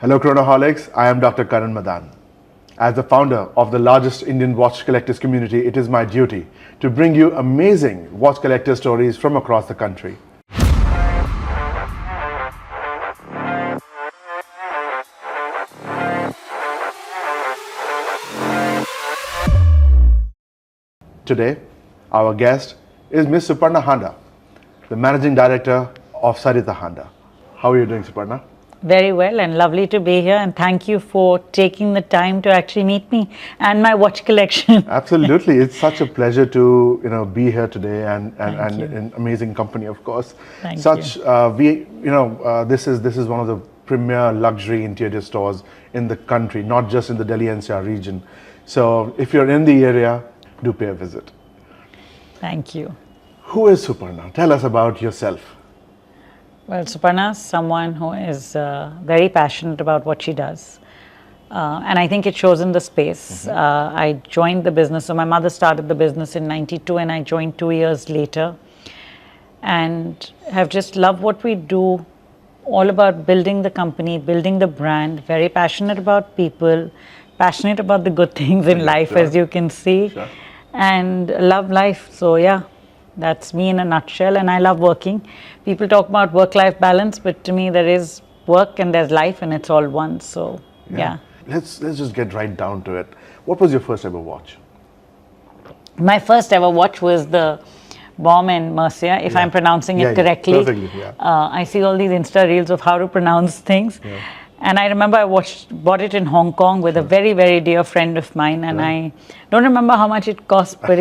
Hello Chronoholics, I am Dr. Karan Madan. As the founder of the largest Indian watch collectors community, it is my duty to bring you amazing watch collector stories from across the country. Today, our guest is Ms. Suparna Handa, the Managing Director of Sarita Handa. How are you doing, Suparna? Very well, and lovely to be here, and thank you for taking the time to actually meet me and my watch collection. Absolutely, it's such a pleasure to be here today and in amazing company, of course. Thank you. This is one of the premier luxury interior stores in the country, not just in the Delhi NCR region. So if you're in the area, do pay a visit. Thank you. Who is Suparna? Tell us about yourself. Well, Suparna is someone who is very passionate about what she does. And I think it shows in the space. I joined the business, so my mother started the business in '92 and I joined 2 years later. And have just loved what we do, all about building the company, building the brand, very passionate about people, passionate about the good things in life, as you can see, and love life. So yeah. That's me in a nutshell, and I love working. People talk about work-life balance, but to me there is work and there's life, and it's all one. So yeah. Let's just get right down to it. What was your first ever watch? My first ever watch was the Bomb and Mercia, if I'm pronouncing it correctly. Perfectly, I see all these Insta reels of how to pronounce things. And I remember I bought it in Hong Kong with a very, very dear friend of mine, and I don't remember how much it cost, but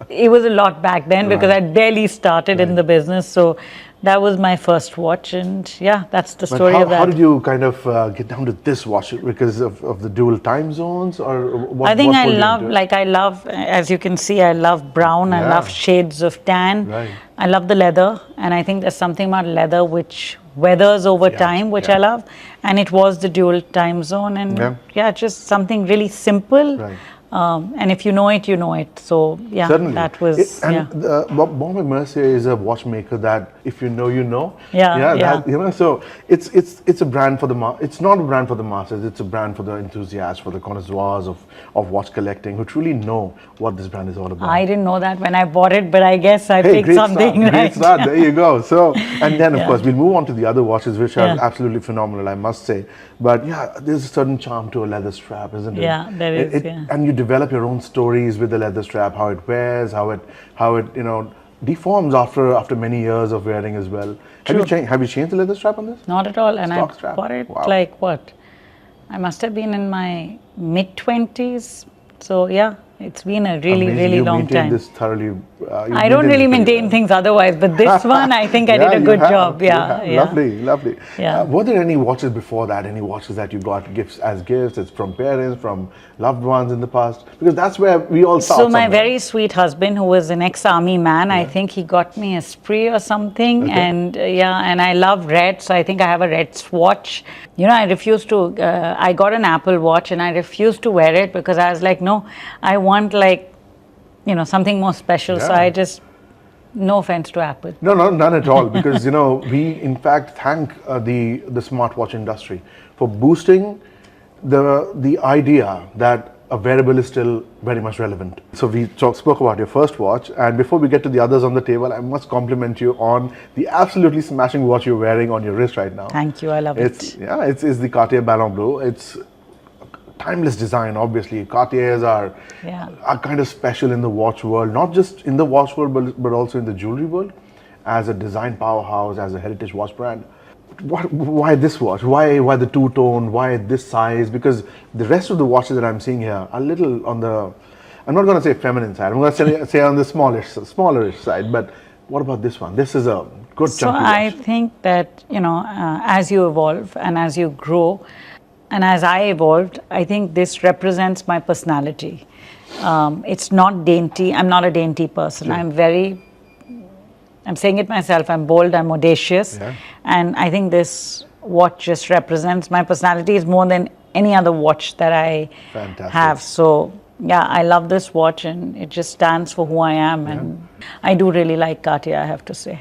it was a lot back then because I barely started in the business. So that was my first watch, and yeah, that's the story of that. How did you kind of get down to this watch? Because of the dual time zones, or what? I think I love, as you can see, I love brown. I love shades of tan. I love the leather, and I think there's something about leather which weathers over time, which I love. And it was the dual time zone, and just something really simple. And if you know it, you know it. So yeah, certainly. That was Bomb and Mercier is a watchmaker that if you know, you know. So it's a brand for the it's not a brand for the masses. It's a brand for the enthusiasts, for the connoisseurs of watch collecting who truly know what this brand is all about. I didn't know that when I bought it, but I guess I picked something right. Great start. There you go. So and then of course we'll move on to the other watches, which are absolutely phenomenal, I must say. But yeah, there's a certain charm to a leather strap, isn't it? Yeah, there is. And you develop your own stories with the leather strap, how it wears, how it deforms after many years of wearing as well. Have you changed the leather strap on this? Not at all. And I bought it like what? I must have been in my mid-20s. So yeah, it's been a really long time. This thoroughly. I don't really maintain things otherwise, but this one I think I did a good job. Lovely. Yeah. Were there any watches before that? Any watches that you got gifts? It's from parents, from loved ones in the past? Because that's where we all start. So my very sweet husband, who was an ex-army man, I think he got me a spree or something, and and I love red, so I think I have a red swatch. I refused to. I got an Apple Watch, and I refused to wear it because I was like, no, I want something more special. So I just, no offense to Apple. No, none at all. Because we in fact thank the smartwatch industry for boosting the idea that a wearable is still very much relevant. So we spoke about your first watch, and before we get to the others on the table, I must compliment you on the absolutely smashing watch you're wearing on your wrist right now. Thank you, I love it. It's the Cartier Ballon Bleu. It's timeless design, obviously. Cartiers are kind of special in the watch world, not just in the watch world, but also in the jewelry world, as a design powerhouse, as a heritage watch brand. Why this watch? Why the two-tone? Why this size? Because the rest of the watches that I'm seeing here are a little on the, I'm not going to say feminine side, I'm going to say on the smallerish side, but what about this one? This is a good chunky watch. So I think that, as you evolve and as you grow, and as I evolved, I think this represents my personality. It's not dainty. I'm not a dainty person. I'm saying it myself, I'm bold, I'm audacious. And I think this watch just represents my personality more than any other watch that I have. So yeah, I love this watch, and it just stands for who I am. And I do really like Cartier, I have to say.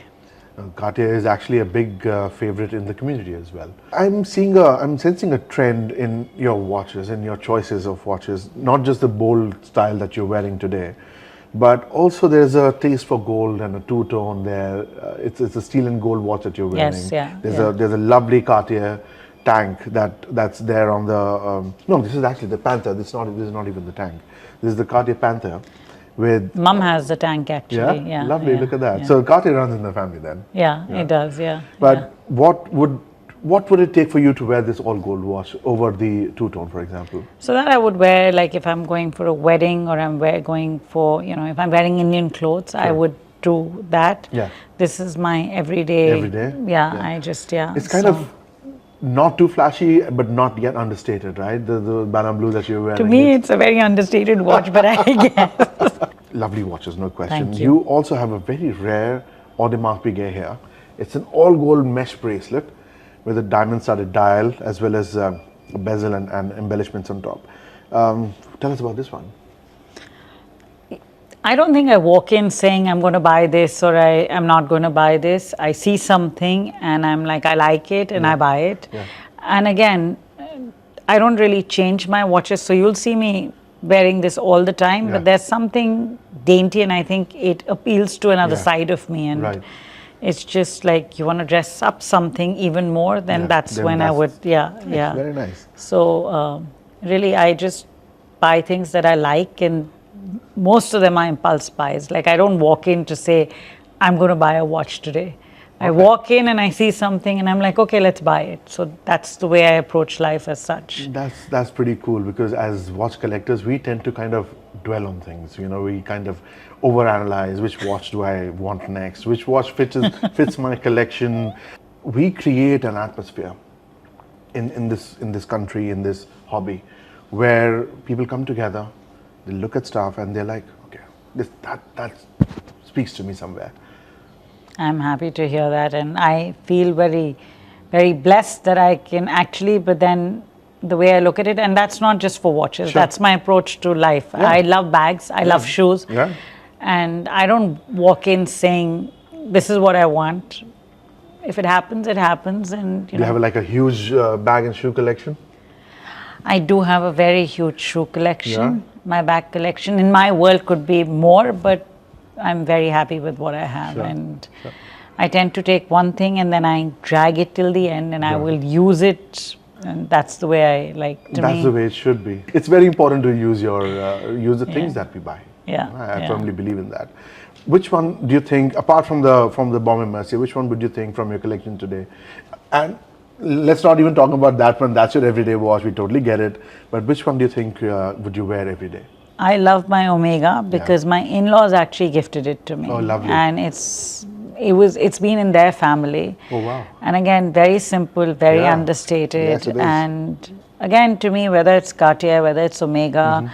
Cartier is actually a big favorite in the community as well. I'm sensing a trend in your watches and your choices of watches, not just the bold style that you're wearing today, but also there's a taste for gold and a two-tone there. It's a steel and gold watch that you're wearing. Yes, yeah. There's a lovely Cartier tank that's there on the. No, this is actually the Panther. This is not even the tank. This is the Cartier Panther. With Mum has the tank actually. Yeah, lovely. yeah, Look at that. yeah. So Cartier runs in the family then. Yeah, it does. Yeah. But yeah. what would it take for you to wear this all gold watch over the two-tone, for example? So that I would wear, like if I'm going for a wedding or going for, if I'm wearing Indian clothes, I would do that. Yeah. This is my everyday. Every day? Yeah, I just, It's kind of not too flashy, but not yet understated, right? The banana blue that you're wearing. To me, it's a very understated watch, but I guess. Lovely watches, no question. Thank You you. also have a very rare Audemars Piguet here. It's an all-gold mesh bracelet with a diamond-studded dial as well as a bezel and embellishments on top. Tell us about this one. I don't think I walk in saying I'm going to buy this or I'm not going to buy this. I see something and I'm like, I like it and I buy it. Yeah. And again, I don't really change my watches. So you'll see me wearing this all the time, but there's something dainty and I think it appeals to another side of me. And it's just like you want to dress up something even more, then that's when I would, Very nice. So really, I just buy things that I like, and most of them are impulse buys. Like I don't walk in to say, I'm going to buy a watch today. I walk in and I see something and I'm like, okay, let's buy it. So that's the way I approach life as such. That's pretty cool, because as watch collectors, we tend to kind of dwell on things. We kind of overanalyze, which watch do I want next? Which watch fits my collection? We create an atmosphere in this country, in this hobby, where people come together, they look at stuff and they're like, okay, that speaks to me somewhere. I'm happy to hear that, and I feel very, very blessed that I can actually, but then the way I look at it, and that's not just for watches, that's my approach to life. I love bags, I love shoes, and I don't walk in saying, this is what I want. If it happens, it happens. And you have like a huge bag and shoe collection? I do have a very huge shoe collection. My bag collection in my world could be more, but I'm very happy with what I have. And I tend to take one thing and then I drag it till the end, and I will use it, and that's the way I like. That's the way it should be. It's very important to use the things that we buy. I firmly believe in that. Which one do you think, apart from the Bombay Mercier, which one would you think from your collection today? And let's not even talk about that one. That's your everyday watch. We totally get it. But which one do you think would you wear every day? I love my Omega because my in-laws actually gifted it to me. Oh, lovely. And it's been in their family. Oh, wow. And again, very simple, very understated. Yes, it is. And again, to me, whether it's Cartier, whether it's Omega,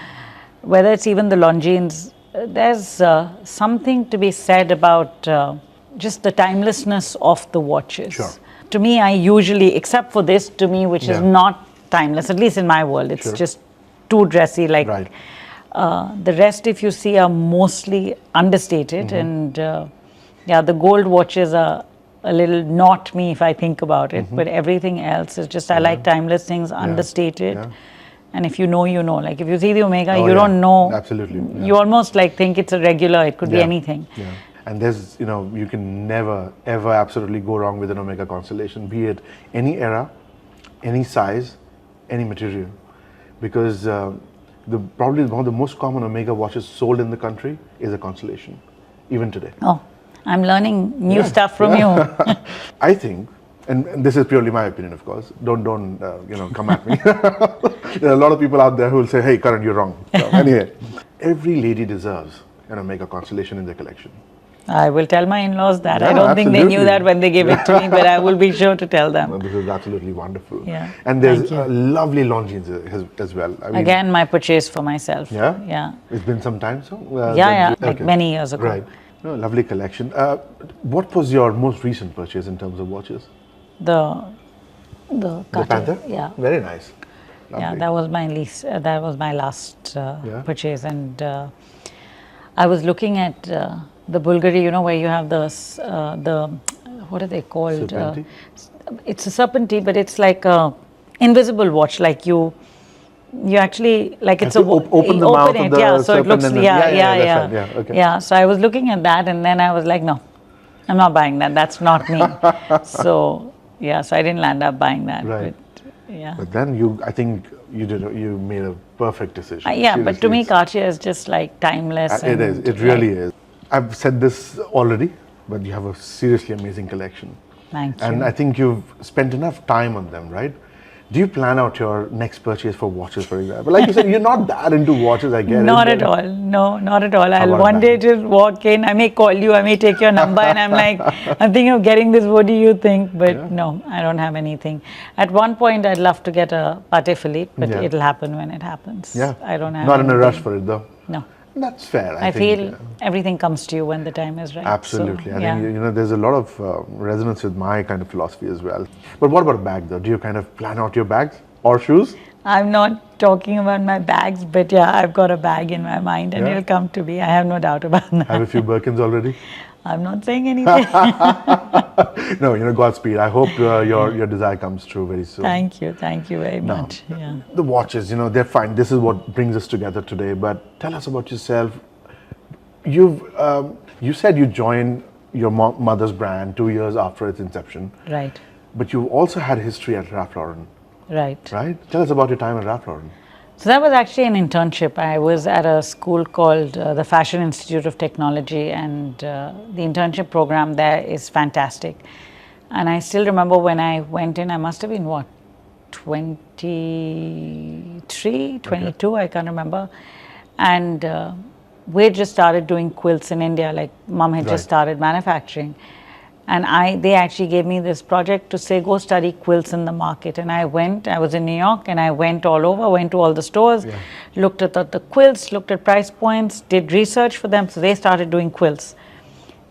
whether it's even the Longines, there's something to be said about just the timelessness of the watches. Sure. To me, I usually, except for this, to me, which is not timeless, at least in my world, it's just too dressy. Like the rest, if you see, are mostly understated. And the gold watches are a little not me if I think about it. But everything else is just, I like timeless things, understated. And if you know, you know. Like if you see the Omega, you don't know. Absolutely. You almost like think it's a regular, it could be anything. And there's, you can never, ever absolutely go wrong with an Omega Constellation, be it any era, any size, any material. Because probably one of the most common Omega watches sold in the country is a Constellation, even today. Oh, I'm learning new stuff from you. I think, and this is purely my opinion, of course. Don't come at me. There are a lot of people out there who will say, "Hey, Karan, you're wrong." So anyway, every lady deserves an Omega Constellation in their collection. I will tell my in-laws that. I don't think they knew that when they gave it to me, but I will be sure to tell them. This is absolutely wonderful. Yeah. And there's lovely Longines as well. I mean, again, my purchase for myself. Yeah? Yeah. It's been some time, so? Like many years ago. Right. No, lovely collection. What was your most recent purchase in terms of watches? The Panther? Yeah. Very nice. Lovely. Yeah, that was my last purchase, and I was looking at the Bulgari, where you have the what are they called? Serpenti? It's a serpentine, but it's like a invisible watch. Like you actually like it's Have to open the mouth of the yeah. So it serpent looks and then- that's right, yeah, okay. yeah. So I was looking at that, and then I was like, no, I'm not buying that. That's not me. So yeah, so I didn't land up buying that. Right. But, yeah. But then I think you made a perfect decision. Yeah, but to Seriously, me, it's- Cartier is just like timeless. It is. and, It really like, is. I've said this already, but you have a seriously amazing collection. Thank you. And I think you've spent enough time on them, right? Do you plan out your next purchase for watches, for example? Like you said, you're not that into watches, I get it. Not but- at all. No, not at all. I'll about one day bags? just walk in. I may call you. I may take your number, and I'm like, I'm thinking of getting this. What do you think? But Yeah. no, I don't have anything. At one point, I'd love to get a Pate Philippe, but Yeah. it'll happen when it happens. Yeah. I don't have. Not in a rush anything. for it, though. No, That's fair. I think, feel everything comes to you when the time is right. Absolutely. So, I yeah. think there's a lot of resonance with my kind of philosophy as well. But what about a bag, though? Do you kind of plan out your bags or shoes? I'm not talking about my bags, but yeah, I've got a bag in my mind, and Yeah. it'll come to me. I have no doubt about that. Have a few Birkins already? I'm not saying anything. No, Godspeed. I hope your desire comes true very soon. Thank you very much. Yeah. The watches, they're fine. This is what brings us together today. But tell us about yourself. You said you joined your mother's brand 2 years after its inception, Right. but you also had a history at Ralph Lauren, Right. right? Tell us about your time at Ralph Lauren. So that was actually an internship. I was at a school called the Fashion Institute of Technology, and the internship program there is fantastic. And I still remember when I went in, I must have been 23, 22, I can't remember. And we had just started doing quilts in India, like mom had Right. just started manufacturing. And they actually gave me this project to say, go study quilts in the market. And I was in New York, and I went all over, went to all the stores, looked at the quilts, looked at price points, did research for them. So they started doing quilts.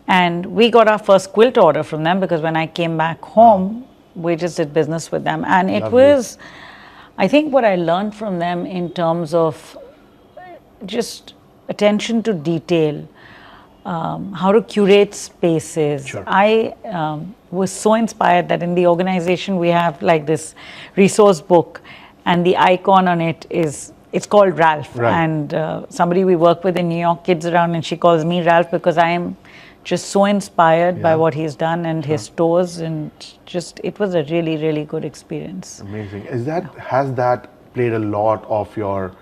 And we got our first quilt order from them, because when I came back home, we just did business with them. And it Lovely. was, I think what I learned from them in terms of just attention to detail, how to curate spaces. Sure. I was so inspired that in the organization we have like this resource book, and the icon on it it's called Ralph. Right. And somebody we work with in New York, kids around, and she calls me Ralph because I am just so inspired by Yeah. what he's done and his stores, and just it was a really, really good experience. Amazing. Has that played a lot of your,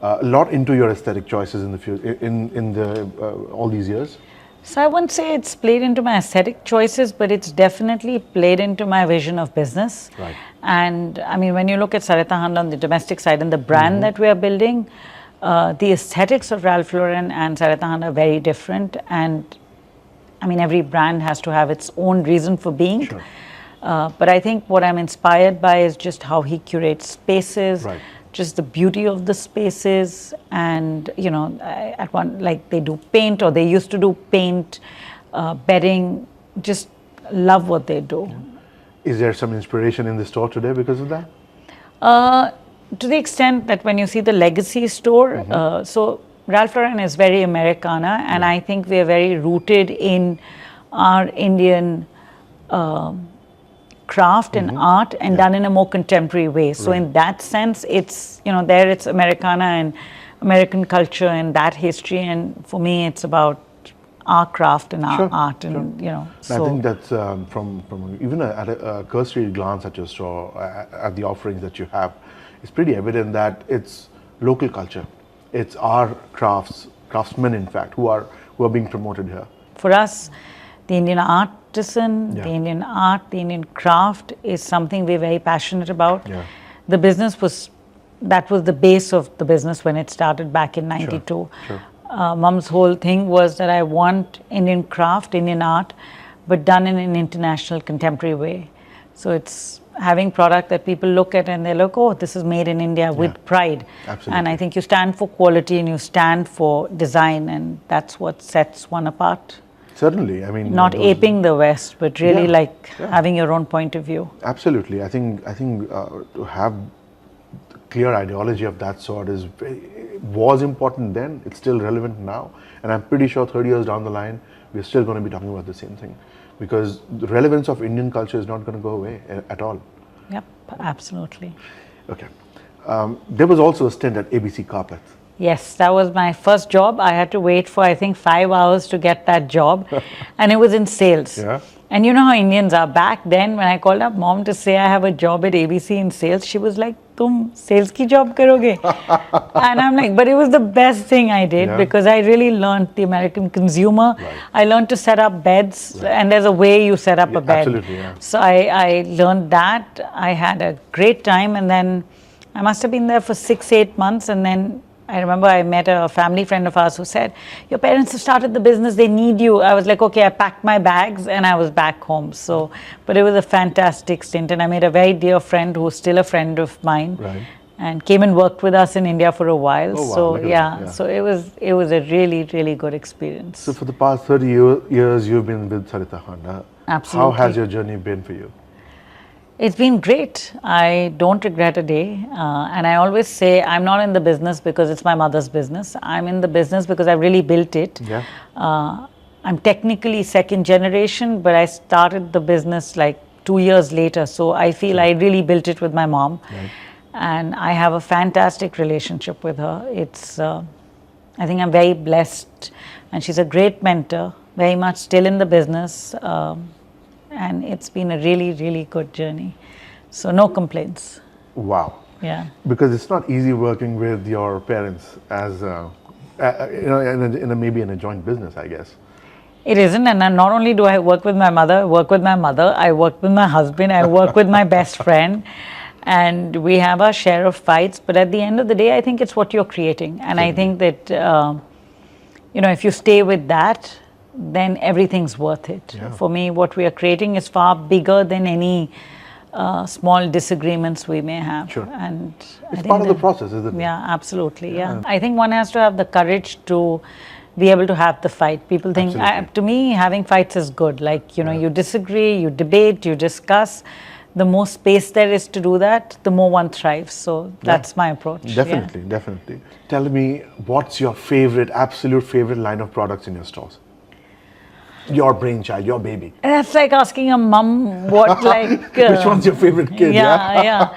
a lot into your aesthetic choices in the all these years? So I wouldn't say it's played into my aesthetic choices, but it's definitely played into my vision of business. Right. And I mean, when you look at Suparna Handa on the domestic side and the brand that we are building, the aesthetics of Ralph Lauren and Suparna Handa are very different. And I mean, every brand has to have its own reason for being. Sure. But I think what I'm inspired by is just how he curates spaces, Right. just the beauty of the spaces, and at one, like they do paint, or they used to do paint, bedding. Just love what they do. Is there some inspiration in the store today because of that? To the extent that when you see the legacy store, so Ralph Lauren is very Americana, and I think we are very rooted in our Indian craft and art, and done in a more contemporary way. So in that sense, it's there it's Americana and American culture and that history, and for me it's about our craft and our art, and I think that's from even at a cursory glance at your store, at the offerings that you have, it's pretty evident that it's local culture. It's our craftsmen, in fact, who are being promoted here. For us, the Indian artisan, Yeah. the Indian art, the Indian craft is something we're very passionate about. Yeah. The business was the base of the business when it started back in '92. Sure. Mom's whole thing was that I want Indian craft, Indian art, but done in an international contemporary way. So it's having product that people look at and they're like, oh, this is made in India with pride. Absolutely. And I think you stand for quality and you stand for design, and that's what sets one apart. Certainly, I mean, Not those- aping the West, but really Yeah, like having your own point of view. Absolutely, I think to have clear ideology of that sort was important then. It's still relevant now, and I'm pretty sure 30 years down the line, we're still going to be talking about the same thing. because the relevance of Indian culture is not going to go away at all. Yep, absolutely. Okay. There was also a stint at ABC Carpets. Yes, that was my first job. I had to wait for, I think, 5 hours to get that job. And it was in sales. Yeah. And you know how Indians are. Back then, when I called up mom to say I have a job at ABC in sales, she was like, "Tum sales ki job karoge?" And I'm like, but it was the best thing I did because I really learned the American consumer. Right. I learned to set up beds, and there's a way you set up a bed. Absolutely, yeah. So I learned that. I had a great time, and then I must have been there for 6-8 months, and then I remember I met a family friend of ours who said, "Your parents have started the business, they need you." I was like, okay, I packed my bags and I was back home. So, but it was a fantastic stint, and I made a very dear friend who's still a friend of mine. Right. And came and worked with us in India for a while. Oh, wow. So Look at yeah, that. Yeah. so it was a really, really good experience. So for the past 30 years, you've been with Suparna Handa. Absolutely. How has your journey been for you? It's been great. I don't regret a day. And I always say I'm not in the business because it's my mother's business. I'm in the business because I really built it. Yeah. I'm technically second generation, but I started the business like 2 years later. So I feel I really built it with my mom. Right. And I have a fantastic relationship with her. It's, I think I'm very blessed. And she's a great mentor, very much still in the business. And it's been a really, really good journey. So no complaints. Wow. Yeah. Because it's not easy working with your parents as, maybe in a joint business, I guess. It isn't, and not only do I work with my mother, I work with my husband, I work with my best friend, and we have our share of fights. But at the end of the day, I think it's what you're creating. And I think that, if you stay with that, then everything's worth it. Yeah. For me, what we are creating is far bigger than any small disagreements we may have. Sure. And It's part of the process, isn't it? Yeah, absolutely. Yeah. I think one has to have the courage to be able to have the fight. People think, to me, having fights is good. Like, you disagree, you debate, you discuss. The more space there is to do that, the more one thrives. So that's my approach. Definitely, definitely. Tell me, what's your absolute favorite line of products in your stores? Your brainchild, your baby. That's like asking a mum what Which one's your favorite kid? Yeah.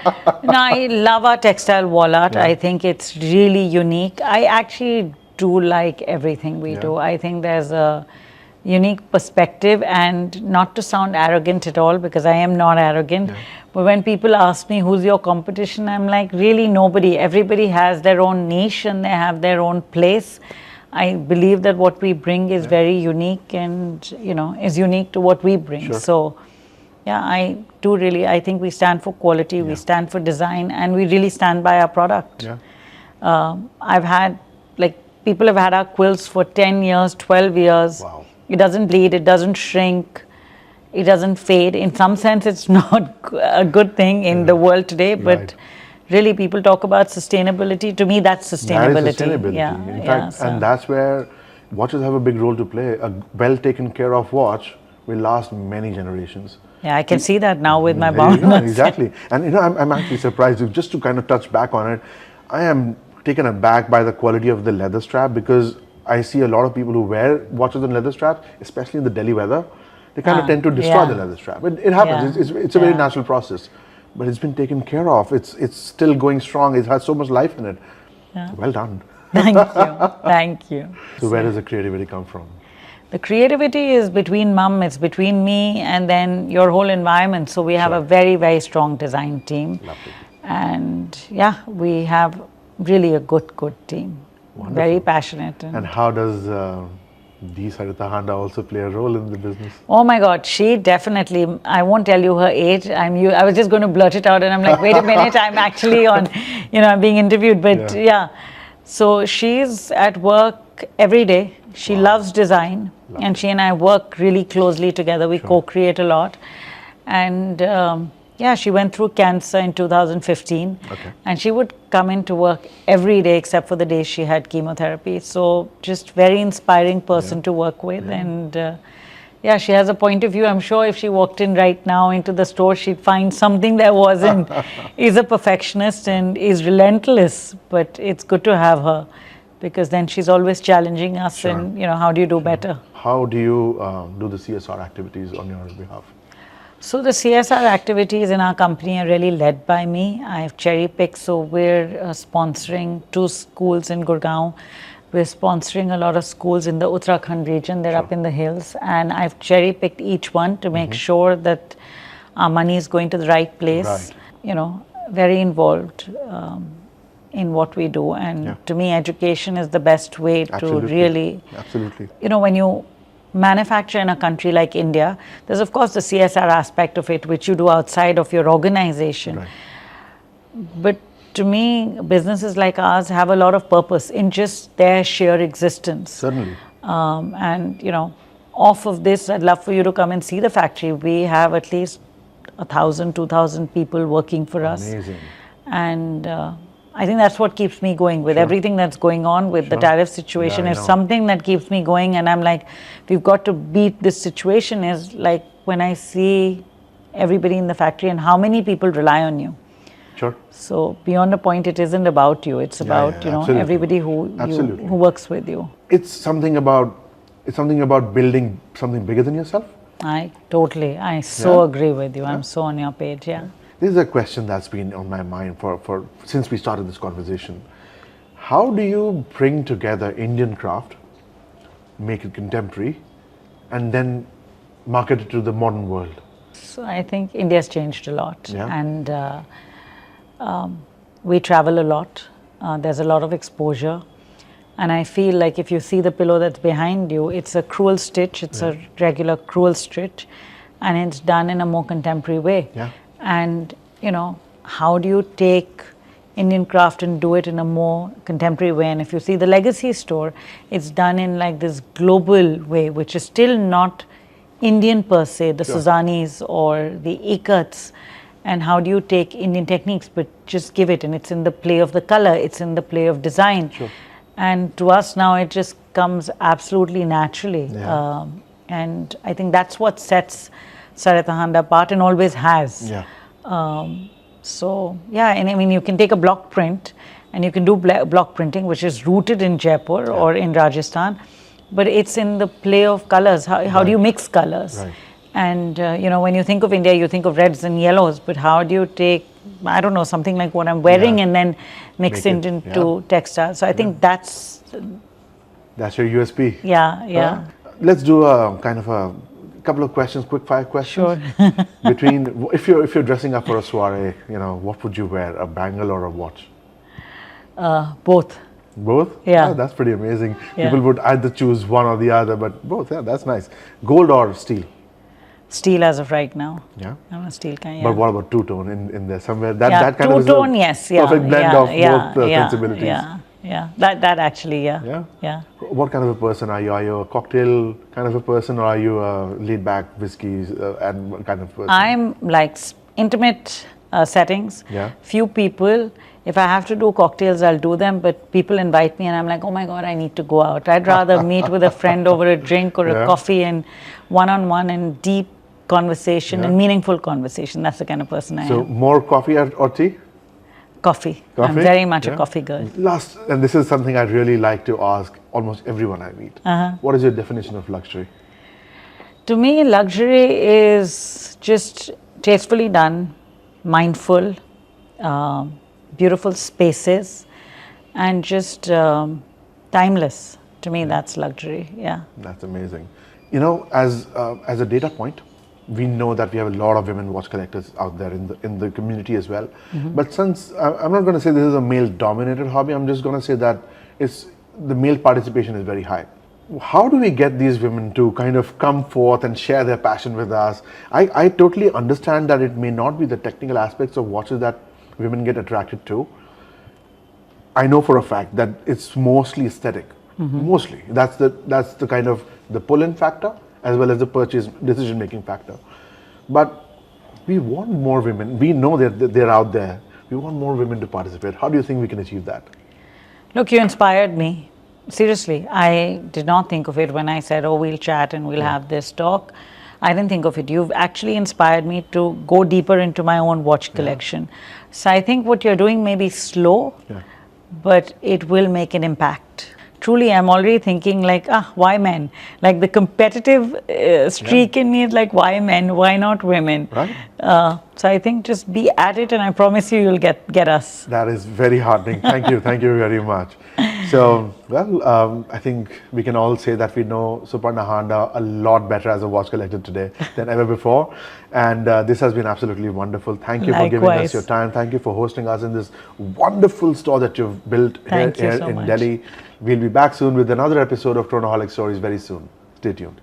No, I love our textile wall art. I think it's really unique. I actually do like everything we do. I think there's a unique perspective, and not to sound arrogant at all, because I am not arrogant. But when people ask me who's your competition, I'm like, really nobody. Everybody has their own niche and they have their own place. I believe that what we bring is very unique and, is unique to what we bring. Sure. So, I think we stand for quality, we stand for design, and we really stand by our product. I've had, people have had our quilts for 10 years, 12 years. Wow. It doesn't bleed, it doesn't shrink, it doesn't fade. In some sense, it's not a good thing in the world today, but really people talk about sustainability. To me, that's sustainability. That is sustainability. In fact, and that's where watches have a big role to play. A well taken care of watch will last many generations. Yeah, I can see that now with my There you go, mom. exactly. And I'm actually surprised. Just to kind of touch back on it, I am taken aback by the quality of the leather strap, because I see a lot of people who wear watches and leather straps, especially in the Delhi weather. They kind of tend to destroy the leather strap. It happens. It's a very natural process. But it's been taken care of. It's still going strong. It has so much life in it. Well done. Thank you. Thank you. So where does the creativity come from? The creativity is between mum, it's between me, and then your whole environment. So we have a very, very strong design team. Lovely. And we have really a good team. Wonderful. Very passionate. And how does Suparna Handa also play a role in the business? Oh my God, she definitely, I won't tell you her age. I was just going to blurt it out, and I'm like, wait a minute, I'm actually on, I'm being interviewed. But so she's at work every day. She loves design, and she and I work really closely together. We co-create a lot. And she went through cancer in 2015. And she would come into work every day except for the days she had chemotherapy. So just very inspiring person to work with. And she has a point of view. I'm sure if she walked in right now into the store, she'd find something there wasn't. Is a perfectionist and is relentless, but it's good to have her. because then she's always challenging us Sure. and, how do you do better? How do you do the CSR activities on your behalf? So the CSR activities in our company are really led by me. I've cherry-picked, so we're sponsoring 2 schools in Gurgaon. We're sponsoring a lot of schools in the Uttarakhand region. They're up in the hills, and I've cherry-picked each one to make sure that our money is going to the right place. Right. Very involved in what we do, and to me, education is the best way to really. Absolutely. When you manufacture in a country like India, there's of course the CSR aspect of it, which you do outside of your organization. Right. But to me, businesses like ours have a lot of purpose in just their sheer existence. Certainly. And off of this, I'd love for you to come and see the factory. We have at least 1,000, 2,000 people working for us. Amazing. And I think that's what keeps me going with everything that's going on with the tariff situation. Is something that keeps me going, and I'm like, we've got to beat this situation. Is like when I see everybody in the factory and how many people rely on you. Sure. So beyond a point, it isn't about you. It's about absolutely. everybody who works with you. It's something about building something bigger than yourself. I so agree with you. I'm so on your page. Yeah. This is a question that's been on my mind for since we started this conversation. How do you bring together Indian craft, make it contemporary, and then market it to the modern world? So I think India's changed a lot, and we travel a lot. There's a lot of exposure, and I feel like if you see the pillow that's behind you, it's a crewel stitch. It's a regular crewel stitch, and it's done in a more contemporary way. Yeah. And how do you take Indian craft and do it in a more contemporary way? And if you see the legacy store, it's done in like this global way, which is still not Indian per se, the Suzanis or the Ikats. And how do you take Indian techniques but just give it, and it's in the play of the color, it's in the play of design. Sure. And to us now it just comes absolutely naturally. And I think that's what sets Suparna Handa apart, and always has. Yeah. And I mean, you can take a block print and you can do block printing, which is rooted in Jaipur or in Rajasthan, but it's in the play of colors. How do you mix colors? Right. And when you think of India, you think of reds and yellows, but how do you take, I don't know, something like what I'm wearing and then mix it into textiles? So I think that's your USP. Yeah. Let's do a kind of a couple of questions, quick fire questions. Sure. Between, if you're dressing up for a soiree, what would you wear, a bangle or a watch? Both. Both? Yeah. Oh, that's pretty amazing. Yeah. People would either choose one or the other, but both. Yeah, that's nice. Gold or steel? Steel as of right now. Yeah. I'm a steel kind. But what about two-tone in there somewhere? That kind of is two-tone, yes. Perfect blend of both sensibilities. Yeah. That actually, Yeah? Yeah. What kind of a person are you? Are you a cocktail kind of a person, or are you a laid-back whiskeys and kind of person? I'm like intimate settings. Yeah. Few people. If I have to do cocktails, I'll do them. But people invite me, and I'm like, oh my God, I need to go out. I'd rather meet with a friend over a drink or a coffee and one-on-one and deep conversation and meaningful conversation. That's the kind of person I am. So more coffee or tea? Coffee. I'm very much a coffee girl. Last, and this is something I'd really like to ask almost everyone I meet. What is your definition of luxury? To me, luxury is just tastefully done, mindful, beautiful spaces, and just timeless. To me, that's luxury. Yeah. That's amazing. As a data point, we know that we have a lot of women watch collectors out there in the community as well. But since I'm not going to say this is a male-dominated hobby, I'm just going to say that the male participation is very high. How do we get these women to kind of come forth and share their passion with us? I totally understand that it may not be the technical aspects of watches that women get attracted to. I know for a fact that it's mostly aesthetic. Mostly. That's the kind of the pull-in factor as well as the purchase decision-making factor. But we want more women. We know that they're out there. We want more women to participate. How do you think we can achieve that? Look, you inspired me. Seriously, I did not think of it when I said, oh, we'll chat and we'll have this talk. I didn't think of it. You've actually inspired me to go deeper into my own watch collection. So I think what you're doing may be slow, but it will make an impact. Truly, I'm already thinking like, why men? Like the competitive streak in me is like, why men? Why not women? Right. So I think just be at it, and I promise you'll get us. That is very heartening. Thank you very much. So, well, I think we can all say that we know Suparna Handa a lot better as a watch collector today than ever before. And this has been absolutely wonderful. Thank you for giving us Likewise. your time. Thank you for hosting us in this wonderful store that you've built Thank you here so in much. Delhi. We'll be back soon with another episode of Chronoholic Stories very soon. Stay tuned.